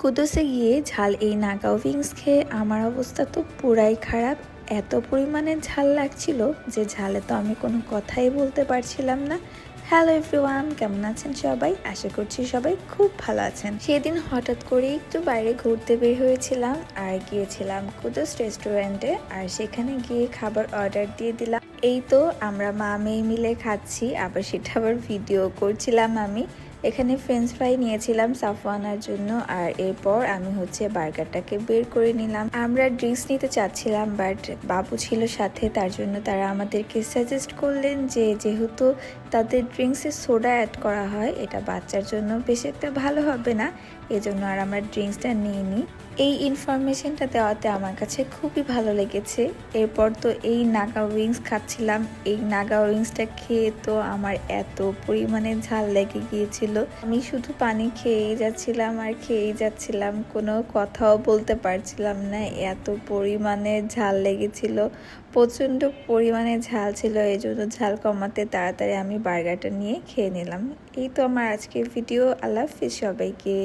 কুদসে গিয়ে ঝাল এই নাগা উইংস খেয়ে আমার অবস্থা তো পুরাই খারাপ। এত পরিমাণে ঝাল লাগছিল যে ঝালে তো আমি কোনো কথাই বলতে পারছিলাম না। হ্যালো এভরিওয়ান, কেমন আছেন সবাই? আশা করছি সবাই খুব ভালো আছেন। সেদিন হঠাৎ করে একটু বাইরে ঘুরতে বের হয়েছিলাম আর গিয়েছিলাম কুদস রেস্টুরেন্টে, আর সেখানে গিয়ে খাবার অর্ডার দিয়ে দিলাম। এই তো আমরা মা মেয়ে মিলে খাচ্ছি, আবার সেটা আবার ভিডিও করছিলাম আমি। এখানে ফ্রেঞ্চ ফ্রাই নিয়েছিলাম সাফওয়ানার জন্য, আর এরপর আমি বার্গারটাকে বের করে নিলাম। আমরা ড্রিঙ্কস নিতে চাচ্ছিলাম, বাট বাবু ছিল সাথে, তার জন্য তারা আমাদেরকে সাজেস্ট করলেন যে যেহেতু তাদের ড্রিঙ্কসে সোডা অ্যাড করা হয়, এটা বাচ্চার জন্য বেশ একটা ভালো হবে না, এজন্য আর আমরা ড্রিঙ্কসটা নিইনি। এই ইনফরমেশনটা দেওয়াতে আমার কাছে খুবই ভালো লেগেছে। এরপর তো এই নাগা উইংস খাচ্ছিলাম। এই নাগা উইংসটা খেয়ে তো আমার এত পরিমাণে ঝাল লেগে গিয়েছিল, আমি শুধু পানি খেয়েই যাচ্ছিলাম আর খেয়েই যাচ্ছিলাম, কোনো কথাও বলতে পারছিলাম না, এত পরিমাণে ঝাল লেগেছিল। প্রচণ্ড পরিমাণে ঝাল ছিল, এই জন্য ঝাল কমাতে তাড়াতাড়ি আমি বার্গারটা নিয়ে খেয়ে নিলাম। এই তো আমার আজকের ভিডিও। আল্লাহ হাফেজ সবাইকে।